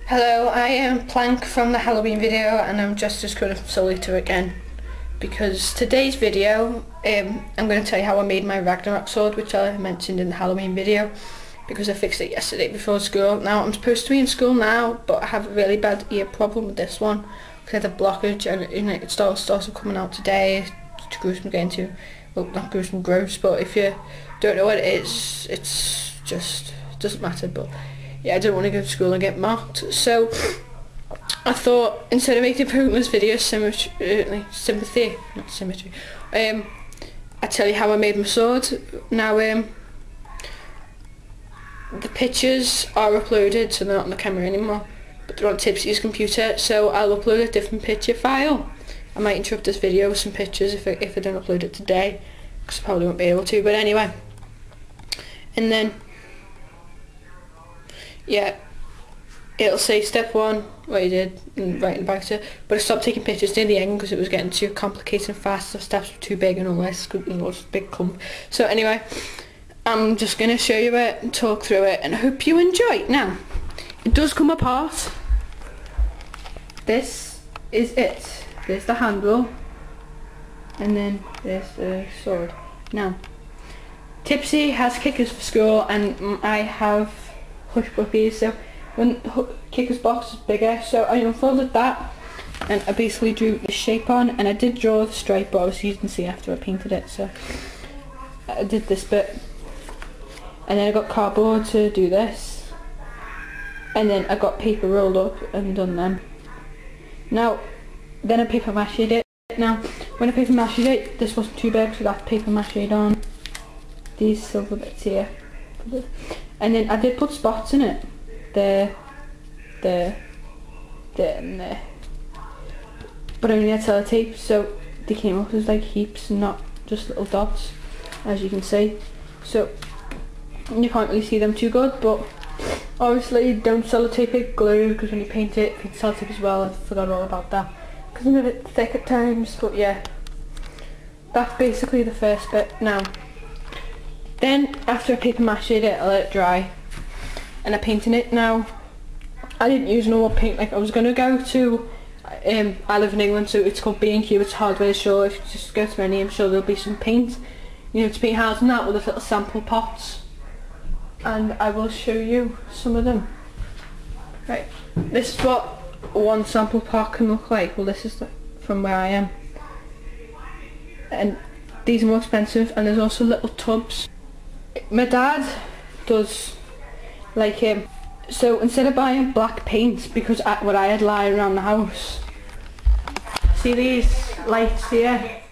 Hello, I am Plank from the Halloween video and I'm just going to solely to again because today's video I'm going to tell you how I made my Ragnarok Sword, which I mentioned in the Halloween video because I fixed it yesterday before school. Now I'm supposed to be in school now, but I have a really bad ear problem with this one because I had a blockage and it started coming out today. It's gruesome to get into. Well, not gruesome, gross, but if you don't know what it is, it's just, it doesn't matter. But yeah, I didn't want to go to school and get mocked, so I thought instead of making a pointless video, sympathy, not symmetry, I tell you how I made my sword. Now the pictures are uploaded, so they're not on the camera anymore, but they're on Tipsy's computer, so I'll upload a different picture file. I might interrupt this video with some pictures if I don't upload it today, because I probably won't be able to, but anyway. And then yeah, it'll say step 1, what you did, and right in the back to it, but I stopped taking pictures near the end because it was getting too complicated and fast. The steps were too big and all this, it was a big clump. So anyway, I'm just going to show you it and talk through it and I hope you enjoy. Now, it does come apart. This is it. There's the handle, and then there's the sword. Now, Tipsy has kickers for school and I have hush puppies, so when Kicker's box is bigger, so I unfolded that and I basically drew the shape on, and I did draw the stripe, but obviously you can see after I painted it, so I did this bit, and then I got cardboard to do this, and then I got paper rolled up and done them. Now then I paper mache'd it. Now when I paper mache'd it, this wasn't too big, so that's paper mache'd on these silver bits here. And then I did put spots in it, there, and there, but I only had sellotape, so they came up as like heaps and not just little dots, as you can see. So you can't really see them too good, but obviously don't sellotape it, glue, because when you paint it, paint sellotape as well. I forgot all about that because I'm a bit thick at times, but yeah, that's basically the first bit. Now then after I paper mache'd it, I let it dry and I painted it. Now I didn't use normal paint, like I was going to go to, I live in England, so it's called B&Q, it's hardware store. If you just go to any, I'm sure there'll be some paint, you know, to paint houses and that, with the little sample pots, and I will show you some of them. Right, this is what one sample pot can look like. Well, this is from where I am, and these are more expensive, and there's also little tubs. My dad does like so instead of buying black paint, because what I had lying around the house, see these lights here,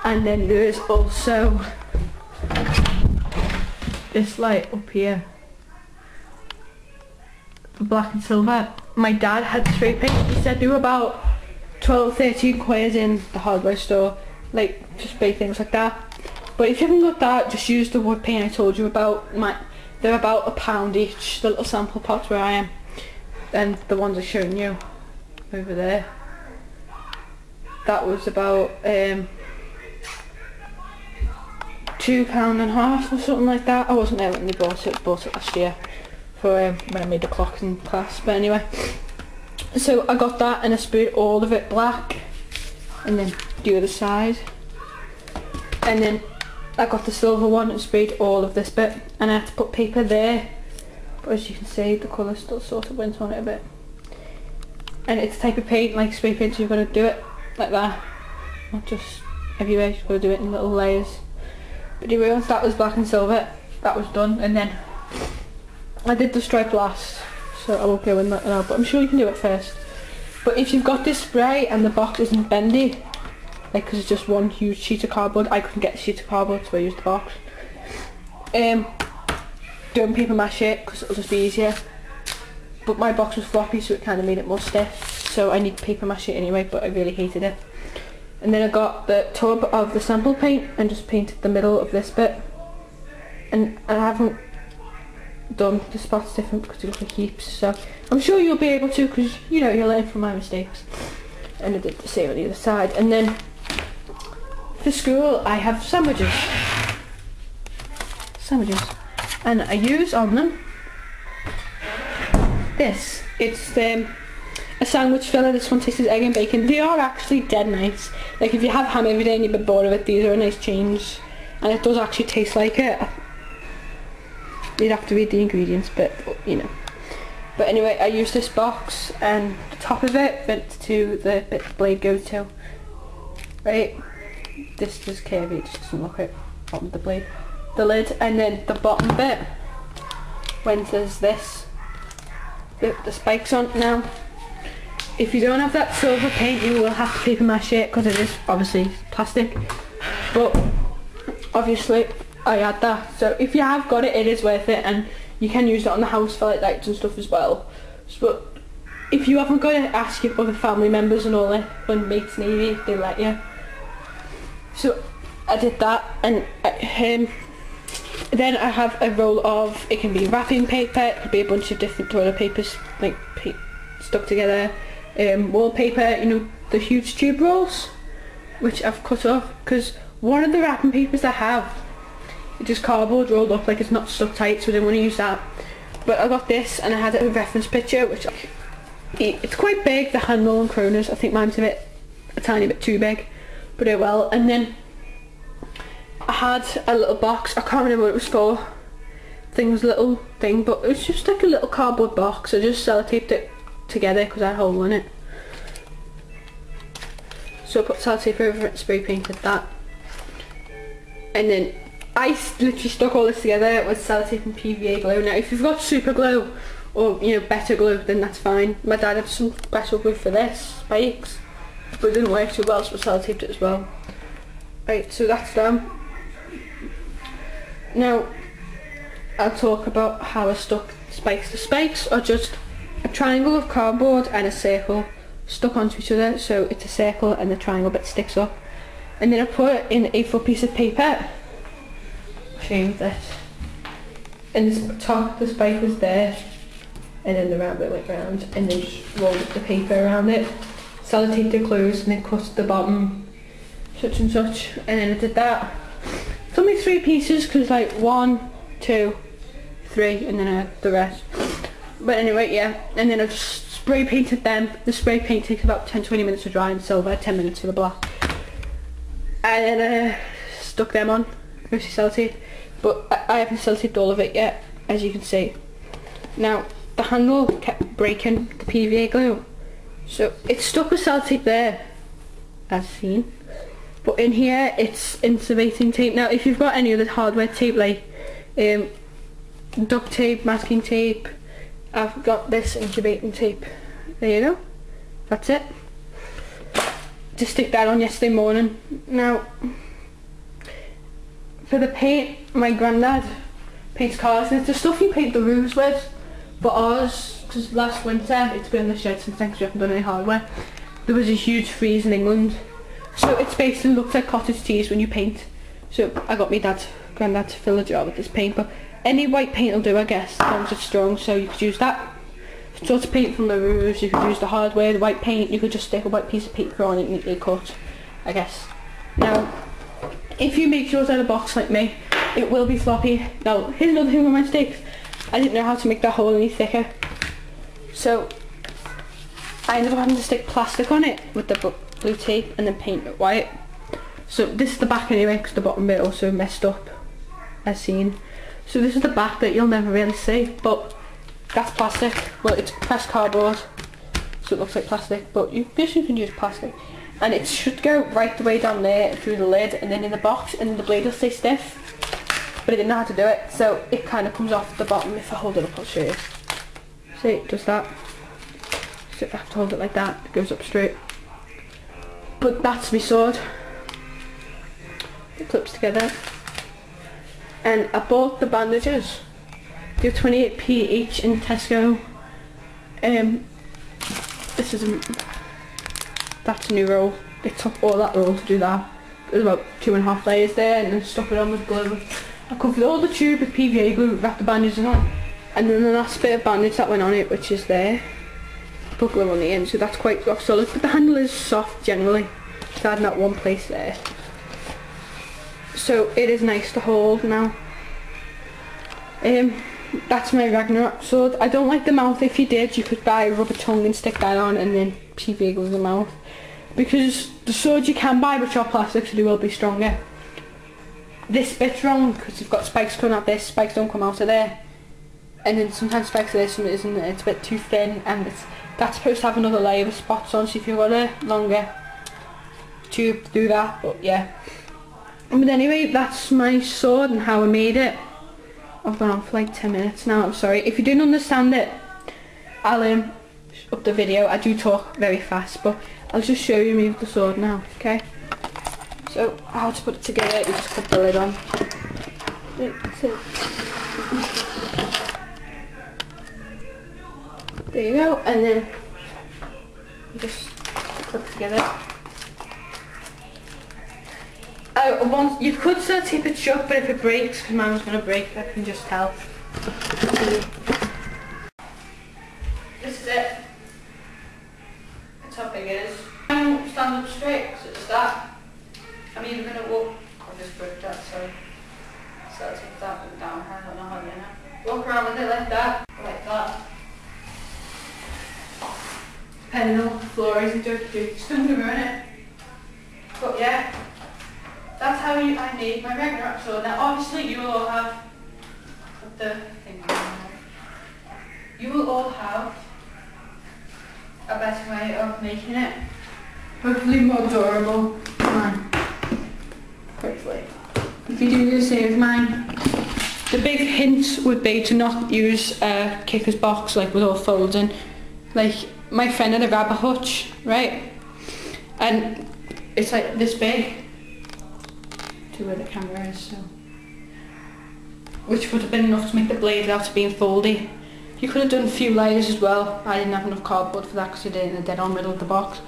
and then there's also this light up here for black and silver. My dad had spray paint. He said they were about 12-13 quid in the hardware store, like to spray things like that. But if you haven't got that, just use the wood paint I told you about. They're about £1 each, the little sample pots where I am, and the ones I'm showing you over there, that was about £2.50 or something like that. I wasn't there when they bought it last year for when I made the clocks in class, but anyway. So I got that and I sprayed all of it black, and then the other side, and then I got the silver one and sprayed all of this bit, and I had to put paper there, but as you can see the colour still sort of went on it a bit, and it's a type of paint like spray paint, so you've got to do it like that, not just everywhere, you've got to do it in little layers. But anyway, once that was black and silver, that was done, and then I did the stripe last, so I won't go in that now, but I'm sure you can do it first. But if you've got this spray and the box isn't bendy, like because it's just one huge sheet of cardboard, I couldn't get a sheet of cardboard, so I used the box. Don't paper mache it because it'll just be easier, but my box was floppy, so it kind of made it more stiff, so I need paper mache it anyway, but I really hated it. And then I got the tub of the sample paint and just painted the middle of this bit, and I haven't done the spots different because they look like heaps, so I'm sure you'll be able to, because you know, you learn from my mistakes. And I did the same on the other side. And then for school I have sandwiches, and I use on them this It's a sandwich filler. This one tastes egg and bacon. They are actually dead nice. Like if you have ham every day and you're a bit bored of it, these are a nice change. And it does actually taste like it. You'd have to read the ingredients, but you know. But anyway, I use this box and the top of it went to the bit the blade goes to. Right? This is curvy, it just doesn't look at the bottom of the blade. The lid, and then the bottom bit went as this. The spikes on now. If you don't have that silver paint, you will have to paper mache it because it is obviously plastic. But obviously I had that, so if you have got it, it is worth it, and you can use it on the house for like lights and stuff as well. But if you haven't got it, ask your other family members and all that. When mates need it, they let you. So I did that, and then I have a roll of, it can be wrapping paper, it could be a bunch of different toilet papers like stuck together, wallpaper, you know, the huge tube rolls, which I've cut off because one of the wrapping papers I have, it's just cardboard rolled up, like it's not stuck tight, so I didn't want to use that. But I got this, and I had a reference picture, which it's quite big, the handle and corners. I think mine's a tiny bit too big, but it will. And then I had a little box, I can't remember what it was for. I think it was a little thing, but it was just like a little cardboard box. I just sellotaped it together because I had a hole in it. So I put sellotape over it and spray painted that. And then I literally stuck all this together with sellotape and PVA glue. Now if you've got super glue or you know better glue, then that's fine. My dad had some special glue for this, spikes, but it didn't work too well, so I sellotaped it as well. Right, so that's done. Now I'll talk about how I stuck spikes. The spikes are just a triangle of cardboard and a circle stuck onto each other, so it's a circle and the triangle bit sticks up. And then I put it in a full piece of paper. I'll show you this. And this top, the spike was there, and then the round bit went round, and then just rolled the paper around it, sellotaped it closed, and then cut the bottom such and such, and then I did that. It's only 3 pieces because like 1, 2, 3, and then I had the rest. But anyway, yeah, and then I just spray painted them. The spray paint takes about 10-20 minutes to dry, and silver 10 minutes for the black. And then stuck them on, mostly sellotape, but I haven't sellotaped all of it yet, as you can see. Now the handle kept breaking the PVA glue, so it's stuck with sellotape there, as seen. But in here it's insulating tape. Now if you've got any other hardware tape like duct tape, masking tape, I've got this incubating tape. There you go. That's it. Just stick that on yesterday morning. Now for the paint, my granddad paints cars, and it's the stuff you paint the roofs with. But ours, because last winter it's been in the shed since then because we haven't done any hardware, there was a huge freeze in England. So it's basically looks like cottage cheese when you paint. So I got my granddad to fill a jar with this paint, but any white paint will do, I guess, as long as it's strong, so you could use that. So to paint from the roofs, you could use the hardware, the white paint, you could just stick a white piece of paper on it neatly cut, I guess. Now, if you make yours out of a box like me, it will be floppy. Now, here's another thing with my sticks. I didn't know how to make that hole any thicker. So, I ended up having to stick plastic on it with the blue tape and then paint it white. So this is the back anyway, because the bottom bit also messed up, as seen. So this is the back that you'll never really see, but that's plastic. Well, it's pressed cardboard, so it looks like plastic, but you can use plastic. And it should go right the way down there through the lid and then in the box, and then the blade will stay stiff. But I didn't know how to do it, so it kind of comes off the bottom. If I hold it up, I'll show you. See, it does that. So I have to hold it like that, it goes up straight. But that's my sword. It clips together. And I bought the bandages. They're 28p each in Tesco. This is that's a new roll. It took all that roll to do that. There's about 2.5 layers there, and then stuck it on with glue. I covered all the tube with PVA glue, wrapped the bandages on, and then the last bit of bandage that went on it, which is there, I put glue on the end, so that's quite rock solid. But the handle is soft generally, so I had that one place there. So it is nice to hold now. that's my Ragnarok sword. I don't like the mouth. If you did, you could buy a rubber tongue and stick that on and then PV with the mouth. Because the swords you can buy which are plastic, so they will be stronger. This bit's wrong because you've got spikes coming out this, spikes don't come out of there. And then sometimes spikes are there, some isn't, it's a bit too thin, and that's supposed to have another layer of spots on, so if you've got a longer tube, do that, but yeah. But anyway, that's my sword and how I made it. I've gone on for like 10 minutes now, I'm sorry. If you didn't understand it, I'll up the video. I do talk very fast, but I'll just show you me with the sword now, okay? So, how to put it together, you just put the lid on. There you go, and then you just put it together. You could still tape it shut, but if it breaks, because mine was going to break, I can just tell. This is it. That's how big it is. I don't stand up straight, because it's that. I'm even going to walk. I'll just break that, sorry. So I'll take that one down. I don't know how to do it. Walk around with it like that, like that. Depending on what the floor is, and don't do just don't ruin it. But yeah. That's how I made my Ragnarok sword. Now obviously you will all have you will all have a better way of making it. Hopefully more durable than mine. Hopefully. If you do the same as mine. The big hint would be to not use a kicker's box like with all folding. Like my friend had a rabbit hutch, right? And it's like this big. To where the camera is, so which would have been enough to make the blade out to being foldy. You could have done a few layers as well. I didn't have enough cardboard for that because you did it in the dead on middle of the box.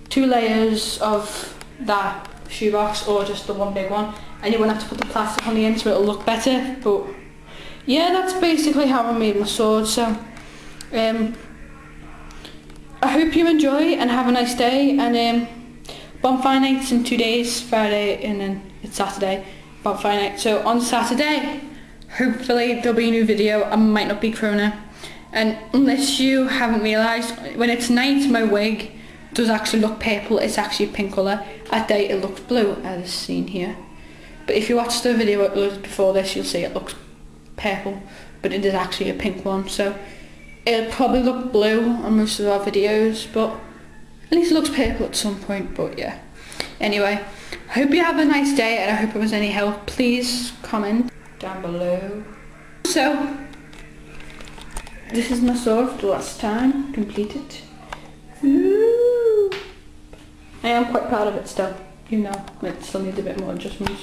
2 layers of that shoebox or just the one big one, and you won't have to put the plastic on the end so it'll look better. But yeah, that's basically how I made my sword. So I hope you enjoy and have a nice day, and bonfire night's in 2 days, Friday and then it's Saturday, bonfire night. So on Saturday, hopefully there'll be a new video. I might not be Corona. And unless you haven't realised, when it's night my wig does actually look purple, it's actually a pink colour. At day it looks blue, as seen here. But if you watch the video uploaded before this, you'll see it looks purple, but it is actually a pink one. So it'll probably look blue on most of our videos, but at least it looks purple at some point. But yeah, anyway, I hope you have a nice day, and I hope it was any help. Please comment down below. So this is my sword for the last time, completed. Ooh. I am quite proud of it still, you know, it still needs a bit more adjustments.